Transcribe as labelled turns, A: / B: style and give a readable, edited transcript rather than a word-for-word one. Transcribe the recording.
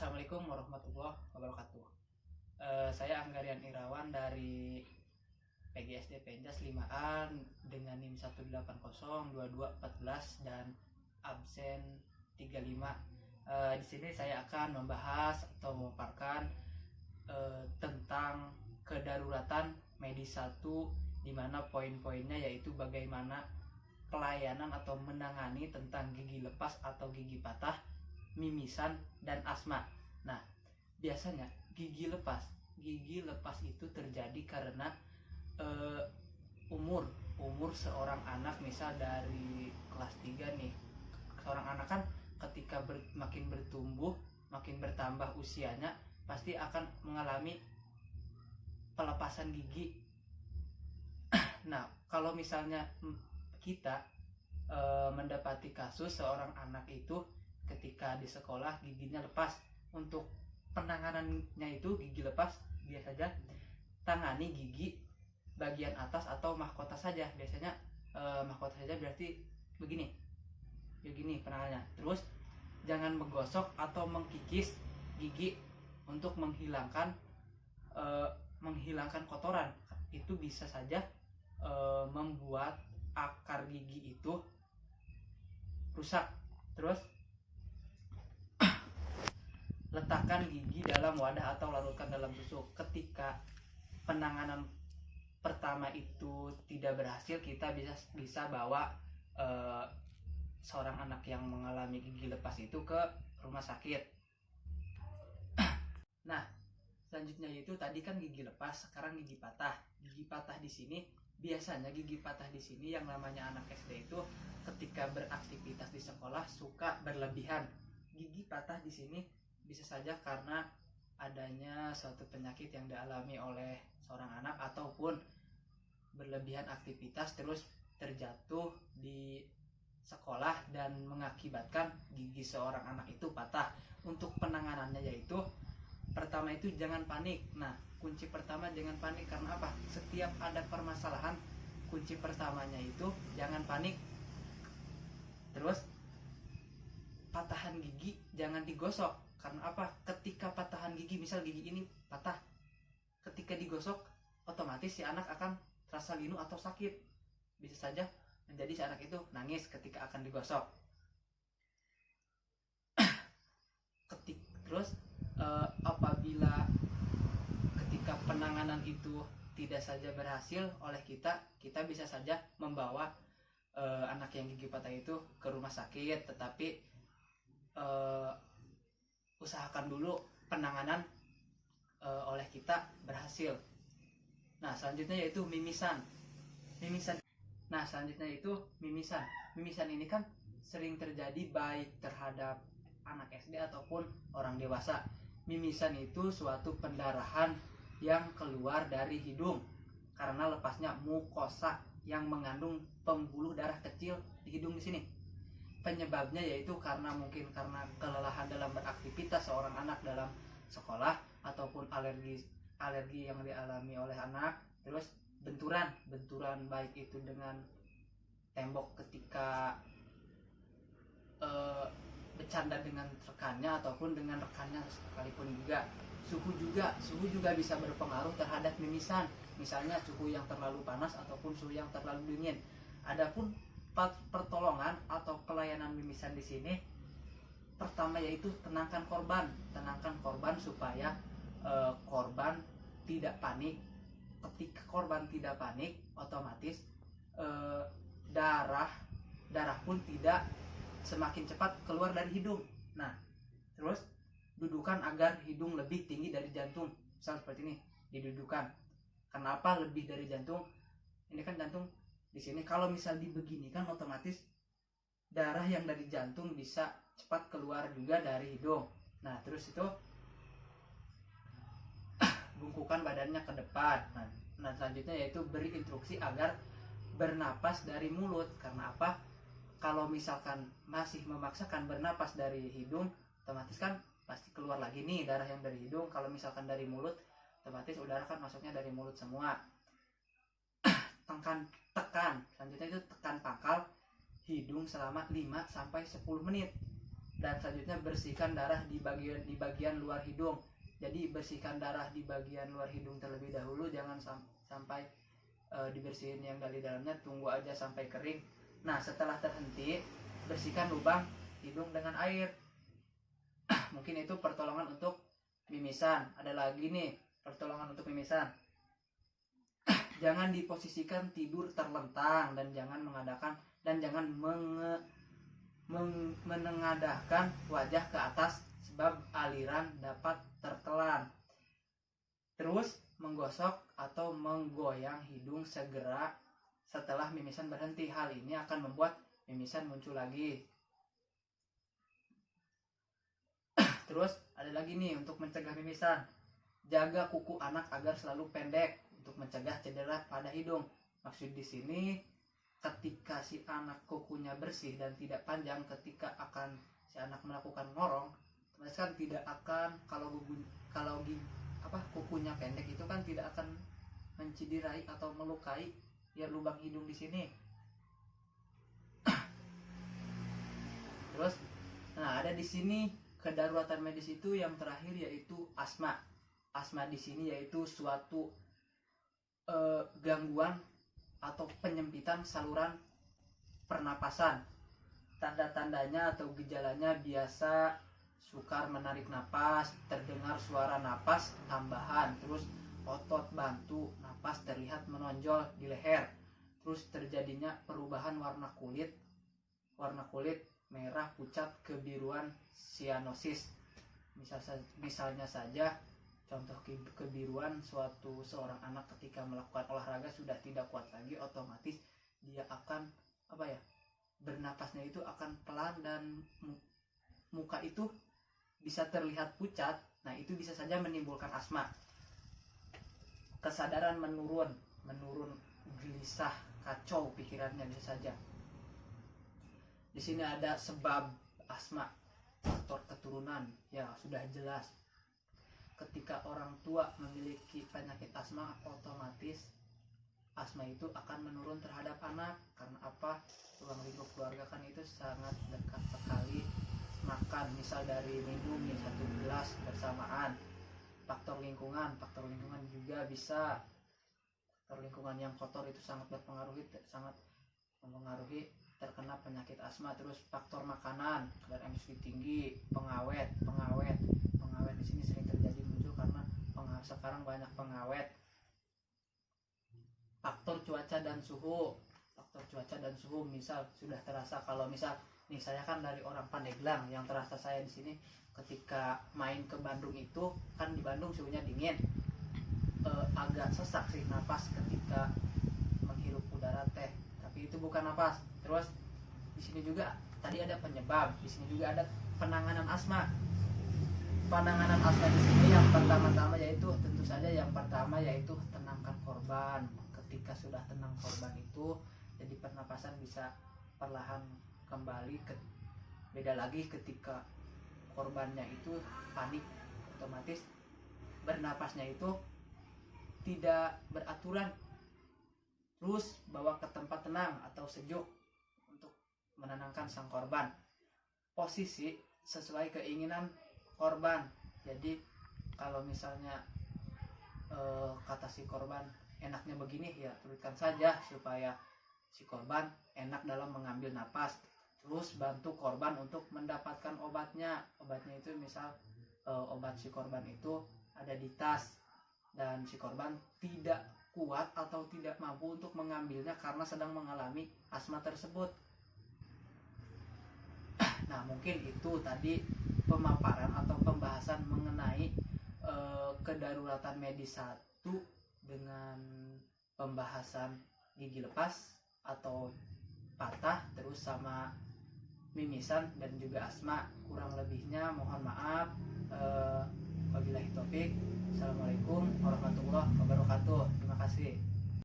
A: Assalamualaikum warahmatullahi wabarakatuh. Saya Anggarian Irawan dari PGSD Penjas 5A dengan NIM 1802214 dan absen 35. Di sini saya akan membahas atau memaparkan tentang kedaruratan medis 1, di mana poin-poinnya yaitu bagaimana pelayanan atau menangani tentang gigi lepas atau gigi patah, mimisan, dan asma. Nah, biasanya gigi lepas itu terjadi karena umur seorang anak, misal dari kelas 3 nih. Seorang anak kan ketika makin bertumbuh, makin bertambah usianya, pasti akan mengalami pelepasan gigi. Nah, kalau misalnya kita mendapati kasus seorang anak itu ketika di sekolah giginya lepas, untuk penanganannya itu gigi lepas biasa saja tangani gigi bagian atas atau mahkota saja. Biasanya mahkota saja berarti begini penanganannya. Terus jangan menggosok atau mengkikis gigi untuk menghilangkan kotoran. Itu bisa saja membuat akar gigi itu rusak. Terus letakkan gigi dalam wadah atau larutkan dalam susu. Ketika penanganan pertama itu tidak berhasil, kita bisa bawa seorang anak yang mengalami gigi lepas itu ke rumah sakit. Nah, selanjutnya itu tadi kan gigi lepas, sekarang gigi patah. Gigi patah di sini biasanya yang namanya anak SD itu ketika beraktivitas di sekolah suka berlebihan. Gigi patah di sini bisa saja karena adanya suatu penyakit yang dialami oleh seorang anak ataupun berlebihan aktivitas terus terjatuh di sekolah dan mengakibatkan gigi seorang anak itu patah. Untuk penanganannya yaitu pertama itu jangan panik. Nah, kunci pertama jangan panik. Karena apa? Setiap ada permasalahan, kunci pertamanya itu jangan panik. Terus patahan gigi jangan digosok. Karena apa? Ketika patahan gigi, misal gigi ini patah, ketika digosok otomatis si anak akan terasa linu atau sakit. Bisa saja menjadi si anak itu nangis ketika akan digosok. Terus apabila ketika penanganan itu tidak saja berhasil oleh kita bisa saja membawa anak yang gigi patah itu ke rumah sakit, tetapi usahakan dulu penanganan oleh kita berhasil. Nah, selanjutnya yaitu mimisan. Mimisan ini kan sering terjadi baik terhadap anak SD ataupun orang dewasa. Mimisan itu suatu pendarahan yang keluar dari hidung karena lepasnya mukosa yang mengandung pembuluh darah kecil di hidung di sini. Penyebabnya yaitu mungkin karena kelelahan dalam beraktivitas seorang anak dalam sekolah ataupun alergi yang dialami oleh anak. Terus benturan baik itu dengan tembok ketika bercanda dengan rekannya ataupun dengan rekannya sekalipun juga. Suhu juga bisa berpengaruh terhadap mimisan. Misalnya suhu yang terlalu panas ataupun suhu yang terlalu dingin. Adapun pertolongan atau pelayanan mimisan di sini pertama yaitu tenangkan korban supaya korban tidak panik. Ketika korban tidak panik, otomatis darah pun tidak semakin cepat keluar dari hidung. Nah, terus dudukan agar hidung lebih tinggi dari jantung. Misal seperti ini, didudukan. Kenapa lebih dari jantung? Ini kan jantung di sini. Kalau misal dibeginikan, otomatis darah yang dari jantung bisa cepat keluar juga dari hidung. Nah, terus itu bungkukan badannya ke depan. Nah, selanjutnya yaitu beri instruksi agar bernapas dari mulut. Karena apa? Kalau misalkan masih memaksakan bernapas dari hidung, otomatis kan pasti keluar lagi nih darah yang dari hidung. Kalau misalkan dari mulut, otomatis udara kan masuknya dari mulut semua. Tekan. Selanjutnya itu tekan pangkal hidung selama 5-10 menit. Dan selanjutnya bersihkan darah di bagian luar hidung. Jadi bersihkan darah di bagian luar hidung terlebih dahulu, jangan sampai dibersihin yang dari dalamnya, tunggu aja sampai kering. Nah, setelah terhenti, bersihkan lubang hidung dengan air. Mungkin itu pertolongan untuk mimisan. Ada lagi nih pertolongan untuk mimisan. Jangan diposisikan tidur terlentang dan jangan menengadahkan wajah ke atas sebab aliran dapat tertelan. Terus menggosok atau menggoyang hidung segera setelah mimisan berhenti. Hal ini akan membuat mimisan muncul lagi. Terus ada lagi nih untuk mencegah mimisan. Jaga kuku anak agar selalu pendek untuk mencegah cedera pada hidung. Maksud di sini ketika si anak kukunya bersih dan tidak panjang, ketika akan si anak melakukan ngorong, otomatis kan tidak akan, kalau kukunya pendek itu kan tidak akan menciderai atau melukai ya lubang hidung di sini. Terus, nah ada di sini kedaruratan medis itu yang terakhir yaitu asma. Asma di sini yaitu suatu gangguan atau penyempitan saluran pernapasan. Tanda-tandanya atau gejalanya biasa sukar menarik napas, terdengar suara napas tambahan, terus otot bantu napas terlihat menonjol di leher, terus terjadinya perubahan warna kulit merah pucat kebiruan sianosis. Misalnya saja contoh kebiruan seorang anak ketika melakukan olahraga sudah tidak kuat lagi, otomatis dia akan bernapasnya itu akan pelan dan muka itu bisa terlihat pucat. Nah, itu bisa saja menimbulkan asma. Kesadaran menurun, gelisah, kacau pikirannya bisa saja. Di sini ada sebab asma, faktor keturunan, ya sudah jelas. Ketika orang tua memiliki penyakit asma, otomatis asma itu akan menurun terhadap anak. Karena apa? Ruang lingkup keluarga kan itu sangat dekat sekali. Makan misal dari minum satu gelas bersamaan. Faktor lingkungan juga bisa. Faktor lingkungan yang kotor itu sangat mempengaruhi terkena penyakit asma. Terus faktor makanan, kadar emisi tinggi, pengawet di sini sering terjadi muncul karena sekarang banyak pengawet. Faktor cuaca dan suhu misal sudah terasa, kalau misal nih saya kan dari orang Pandeglang, yang terasa saya di sini ketika main ke Bandung itu kan di Bandung suhunya dingin, agak sesak sih napas ketika menghirup udara teh, tapi itu bukan napas. Terus di sini juga tadi ada penyebab, di sini juga ada penanganan asma. Penanganan asma di sini yang pertama-tama yaitu tenangkan korban. Ketika sudah tenang korban itu, jadi pernapasan bisa perlahan kembali. Beda lagi ketika korbannya itu panik, otomatis bernapasnya itu tidak beraturan. Terus bawa ke tempat tenang atau sejuk untuk menenangkan sang korban. Posisi sesuai keinginan korban. Jadi kalau misalnya kata si korban enaknya begini, ya tuliskan saja supaya si korban enak dalam mengambil napas. Terus bantu korban untuk mendapatkan obatnya. Obatnya itu misal obat si korban itu ada di tas dan si korban tidak kuat atau tidak mampu untuk mengambilnya karena sedang mengalami asma tersebut. Nah, mungkin itu tadi pemaparan atau pembahasan mengenai kedaruratan medis 1 dengan pembahasan gigi lepas atau patah, terus sama mimisan dan juga asma. Kurang lebihnya mohon maaf. Wabillahi taufik. Assalamualaikum warahmatullahi wabarakatuh. Terima kasih.